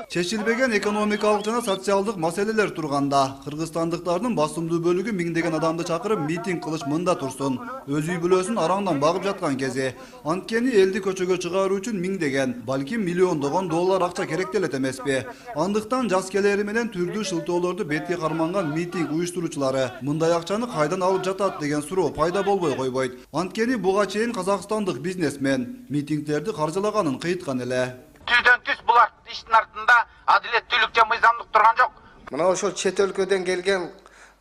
Чечилбеген экономикалык жана социалдык маселелер турганда кыргызстандыктардын басымдуу бөлүгү миңдеген адамды чакырып митинг кылыш мында турсун. Өз үй бүлөсүн араңдан багып жаткан кези. Анткени элди көчөгө чыгаруу үчүн миңдеген, балким миллиондогон доллар акча керек делет эмеспи. Андыктан жас келери менен түрдүү шылтоолорду бетке карманган митинг уюштуруучулары мындай акчаны кайдан алып жатат деген суроо пайда болбой койбойт. Анткени буга чейин казакстандык бизнесмен митингдерди каржылаганын кыйткан эле. Түздөн түз булар иштин артында адилеттүүлүк жана мыйзамдык турган жок. Мына ошол чет өлкөдөн келген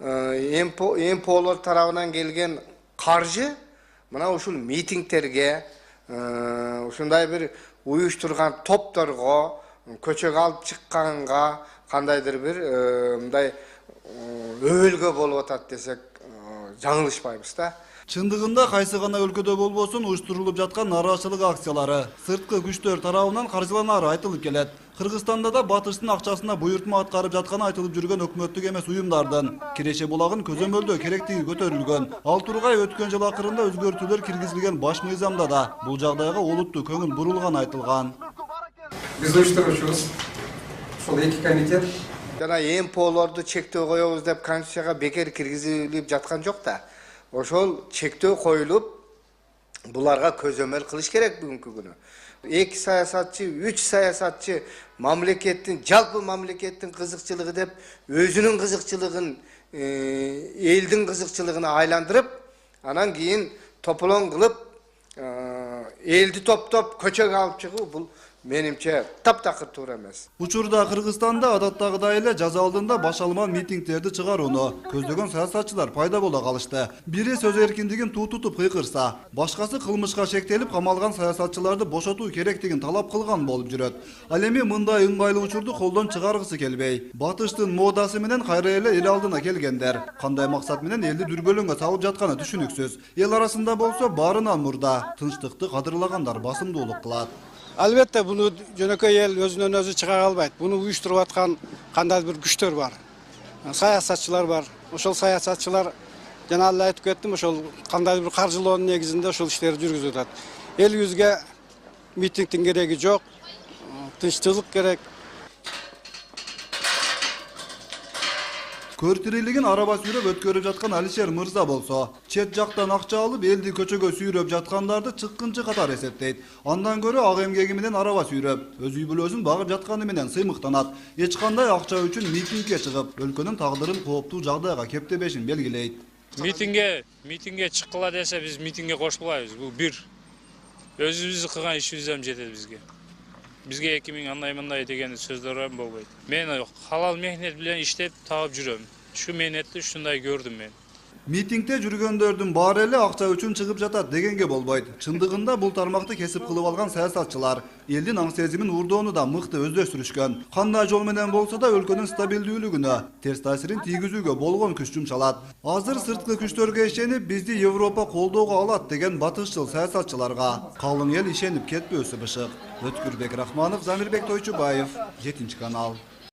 МПОлор тарабынан келген каржы мына ушул митингтерге, ушундай бир уюштурган топторго, көчөгө алып чыкканга кандайдыр бир мындай өбөлгө болуп атат десек жаңылышпайбыз да. Чындыгында кайсы гана өлкөдө болбосун уюштурулуп жаткан нааразычылык акциялары сырткы күчтөр тарабынан каржыланары айтылып келет. Кыргызстанда да батыштын акчасына буйртма аткарып жатканы айтылып жүргөн өкмөттүк эмес уюмдардын Киреше булагын көзөмөлдөө керектиги көтөрүлгөн. Ал тургай өткөн жыл акырында өзгөртүүлөр киргизилген баш мыйзамда да бул жагдайга олуттуу көңүл бурулган айтылган. Биз уюштуруучубуз ошол эки комитет жана МПОлорду чектөө коебуз деп конституцияга бекер киргизилип жаткан жок да. Ошол чектөө коюлуп, буларга көзөмөл кылыш керек бүгүнкү күнү. 2 саясатчы, 3 саясатчы мамлекеттин, жалпы мамлекеттин кызыкчылыгы деп өзүнүн кызыкчылыгын элдин кызыкчылыгына айландырып, анан кийин тополон кылып, элди топтоп көчөгө алып чыгуу бул менимче таптакыр туура эмес. Учурда Кыргызстанда адаттагыдай эле жаза алдында баш алман митингдерди чыгарууну көздөгөн саясатчылар пайда боло калышты. Бири сөз эркиндигин тутуп кыйкырса, башкасы кылмышка шектелип камалган саясатчыларды бошотуу керектигин талап кылган болуп жүрөт. Ал эми мындай ыңгайлуу учурду колдон чыгаргысы келбей, батыштын модасы менен кайра эле эл алдына келгендер кандай максат менен элди дүрбөлөңгө салып жатканы түшүнүксүз. Эл арасында болсо баарынан мурда тынчтыкты кадырлагандар басымдуулук кылат. Албетте буну жөнөкөй эл өзүнөн өзү чыга албайт. Буну уюштуруп аткан кандай бир күчтөр бар. Саясатчылар бар. Ошол саясатчылар жана эле айтып кеттим, ошол кандай бир каржылоонун негизинде ошол иштерди жүргүзүп атат. Элибизге митингдин кереги жок. Тынччылык керек. Көртүрүлгөн араба сүйрөп өткөрүп жаткан Алишер Мырза болсо, чет жактан акча алып элди көчөгө сүйрөп жаткандарды чыккынчы катар эсептейт. Андан көрө ак эмгеги менен араба сүйрөп, өз үй бүлөсүн багып жатканы менен сыймыктанат. Эч кандай акча үчүн митингге чыгып, өлкөнүн тагдырын кооптуу жагдайга кептебешин белгилейт. Митингге чыккыла десе биз митингге кошулбайбыз. Бул бир. Өзүбүз кылган ишибиз эми жетет бизге. Бизге 2000 андай-мындай деген сөздөр эм болбойт. Мен халал мехнет менен иштеп таап жүрөм. Şu мехнетти ушундай көрдүм мен. Митингде жүргөндөрдүн баары эле акча үчүн чыгып жатат дегенге болбойт. Чындыгында бул тармакты кесип кылып алган саясатчылар элдин аң сезимин урдоону да мыкты өздөштүрүшкөн. Кандай жол менен болсо да өлкөнүн стабилдүүлүгүнө терс таасирин тийгизүүгө болгон күч жумшалат. Азыр сырткы күчтөргө ишенип бизди Европа колдоого алат деген батышчыл саясатчыларга калың эл ишенип кетпөөсү бышык. Өткүрбек Рахманов, Замирбек Тойчубаев, 7 канал.